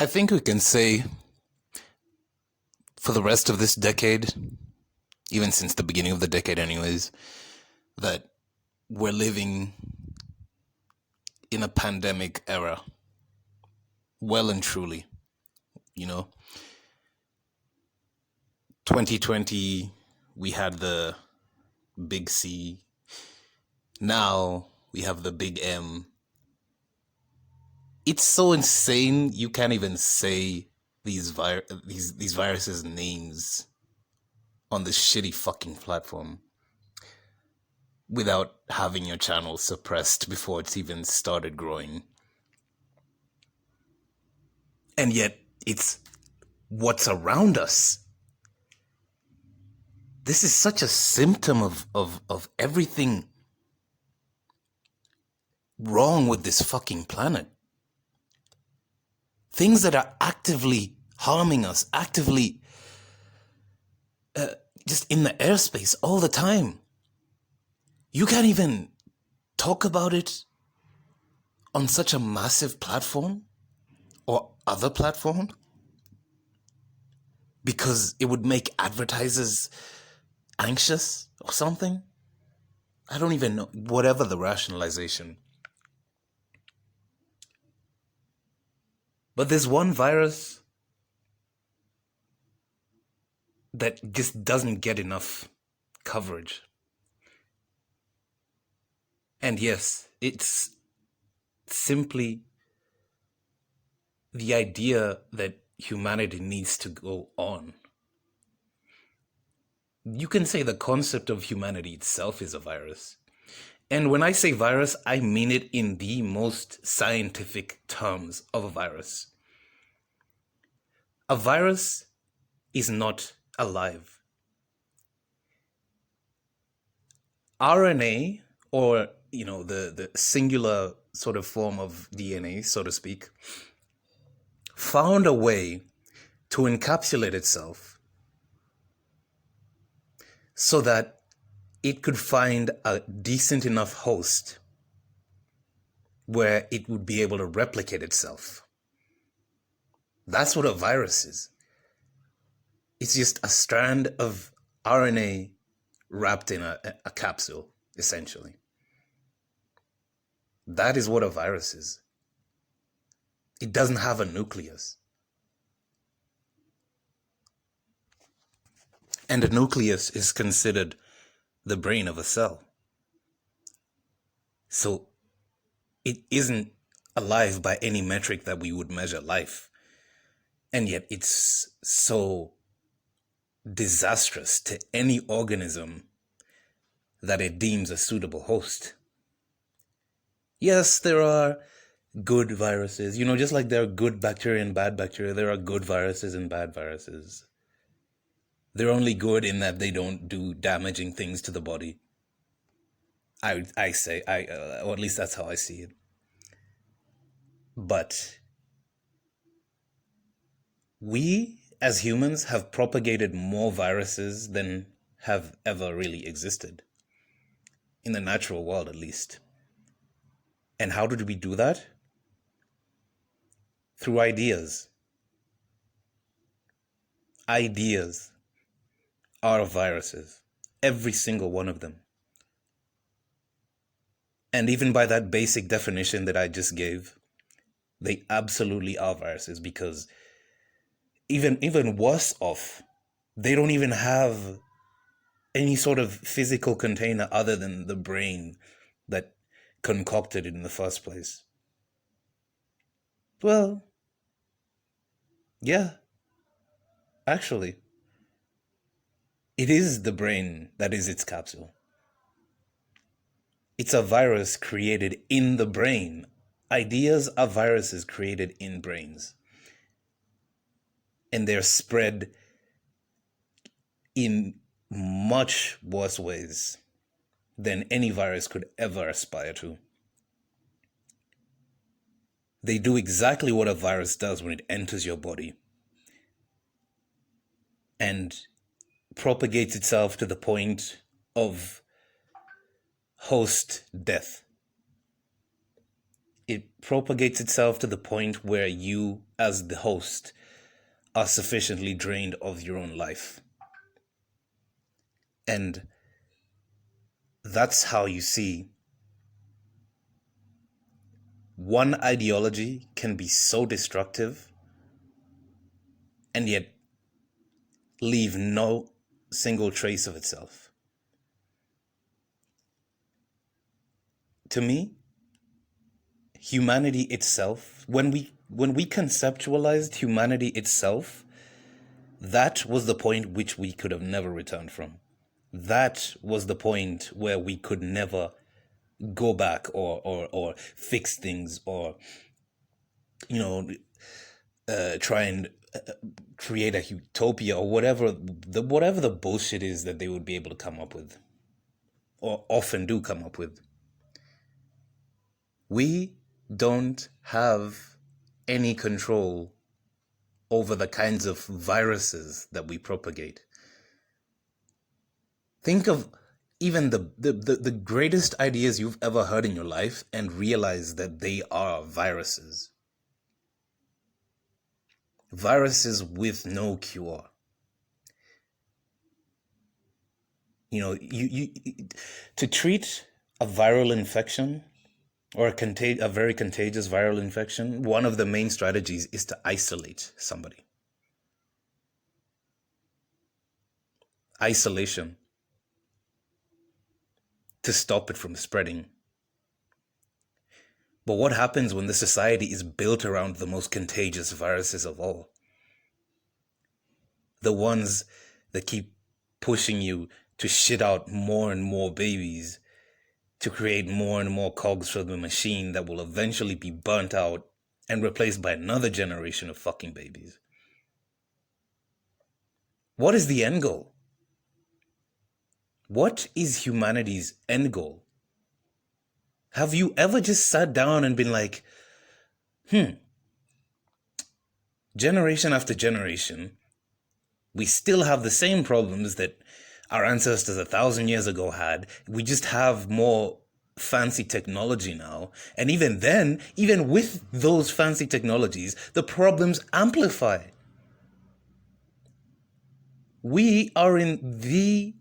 I think we can say for the rest of this decade, even since the beginning of the decade, anyways, that we're living in a pandemic era. Well and truly, you know. 2020, we had the big C. Now we have the big M. It's so insane you can't even say these viruses names on this shitty fucking platform without having your channel suppressed before it's even started growing. And yet it's what's around us. This is such a symptom of everything wrong with this fucking planet. Things that are actively harming us, actively just in the airspace all the time. You can't even talk about it on such a massive platform or other platform because it would make advertisers anxious or something. I don't even know, whatever the rationalization. But there's one virus that just doesn't get enough coverage. And yes, it's simply the idea that humanity needs to go on. You can say the concept of humanity itself is a virus. And when I say virus, I mean it in the most scientific terms of a virus. A virus is not alive. RNA, or the singular sort of form of DNA, so to speak, found a way to encapsulate itself so that it could find a decent enough host where it would be able to replicate itself. That's what a virus is. It's just a strand of RNA wrapped in a capsule, essentially. That is what a virus is. It doesn't have a nucleus. And a nucleus is considered the brain of a cell. So it isn't alive by any metric that we would measure life. And yet it's so disastrous to any organism that it deems a suitable host. Yes, there are good viruses. Just like there are good bacteria and bad bacteria, there are good viruses and bad viruses. They're only good in that they don't do damaging things to the body. I say, or at least that's how I see it. But we, as humans, have propagated more viruses than have ever really existed. In the natural world, at least. And how did we do that? Through ideas. Ideas are viruses. Every single one of them. And even by that basic definition that I just gave, they absolutely are viruses, because even worse off, they don't even have any sort of physical container other than the brain that concocted it in the first place. Well, yeah, actually, it is the brain that is its capsule. It's a virus created in the brain. Ideas are viruses created in brains. And they're spread in much worse ways than any virus could ever aspire to. They do exactly what a virus does when it enters your body and propagates itself to the point of host death. it propagates itself to the point where you, as the host, are sufficiently drained of your own life. And that's how you see one ideology can be so destructive and yet leave no single trace of itself. To me, humanity itself, when we conceptualized humanity itself, that was the point which we could have never returned from. That was the point where we could never go back or fix things or, try and create a utopia or whatever the bullshit is that they would be able to come up with, or often do come up with. We don't have any control over the kinds of viruses that we propagate. Think of even the greatest ideas you've ever heard in your life and realize that they are viruses. Viruses with no cure. You to treat a viral infection or a very contagious viral infection, one of the main strategies is to isolate somebody. Isolation. To stop it from spreading. But what happens when the society is built around the most contagious viruses of all? The ones that keep pushing you to shit out more and more babies, to create more and more cogs for the machine that will eventually be burnt out and replaced by another generation of fucking babies. What is the end goal? What is humanity's end goal? Have you ever just sat down and been like, generation after generation, we still have the same problems that our ancestors 1,000 years ago had. We just have more fancy technology now. And even then, even with those fancy technologies, the problems amplify. We are in the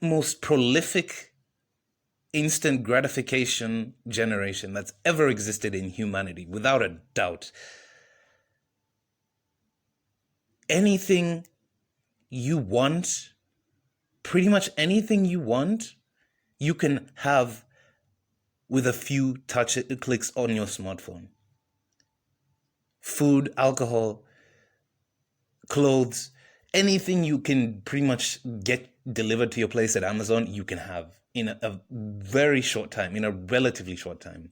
most prolific instant gratification generation that's ever existed in humanity, without a doubt. Anything you want, pretty much anything you want, you can have with a few clicks on your smartphone. Food, alcohol, clothes, anything you can pretty much get delivered to your place at Amazon, you can have in a very short time, in a relatively short time.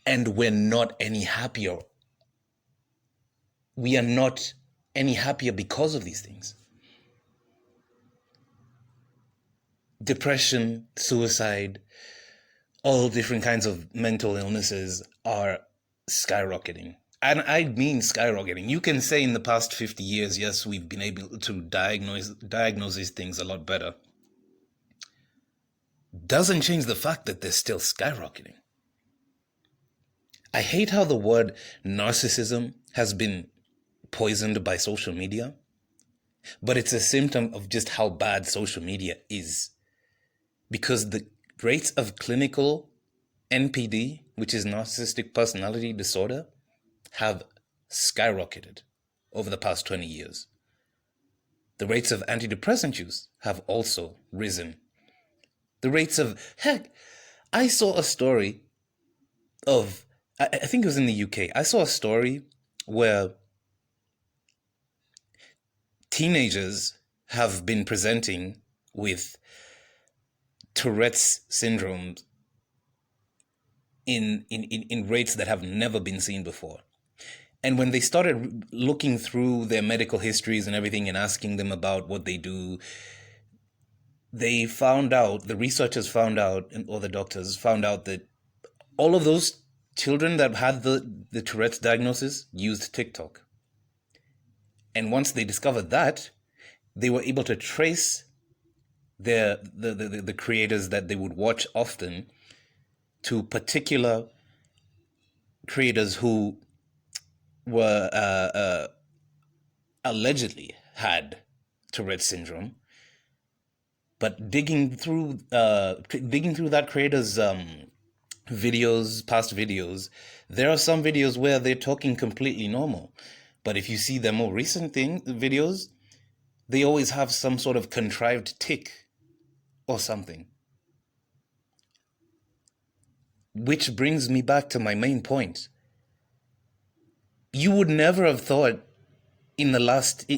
And we're not any happier. We are not any happier because of these things. Depression, suicide, all different kinds of mental illnesses are skyrocketing. And I mean skyrocketing. You can say in the past 50 years, yes, we've been able to diagnose these things a lot better. Doesn't change the fact that they're still skyrocketing. I hate how the word narcissism has been poisoned by social media, but it's a symptom of just how bad social media is. Because the rates of clinical NPD, which is narcissistic personality disorder, have skyrocketed over the past 20 years. The rates of antidepressant use have also risen. The rates of, I saw a story of, I think it was in the UK, I saw a story where teenagers have been presenting with Tourette's syndrome in rates that have never been seen before. And when they started looking through their medical histories and everything and asking them about what they do, they found out, the researchers found out, or the doctors found out, that all of those children that had the Tourette's diagnosis used TikTok. And once they discovered that, they were able to trace the creators that they would watch often to particular creators who were allegedly had Tourette syndrome. But digging through that creator's videos, past videos, there are some videos where they're talking completely normal. But if you see their more recent videos, they always have some sort of contrived tic or something. Which brings me back to my main point. You would never have thought in the last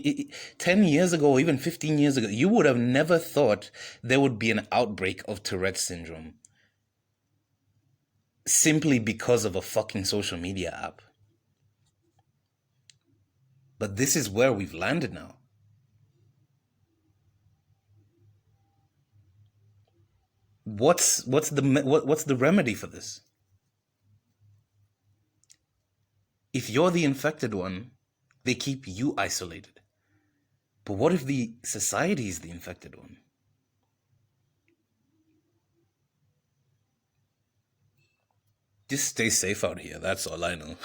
10 years ago, or even 15 years ago, you would have never thought there would be an outbreak of Tourette syndrome simply because of a fucking social media app. But this is where we've landed now. What's the remedy for this? If you're the infected one, they keep you isolated. But what if the society is the infected one? Just stay safe out here, that's all I know.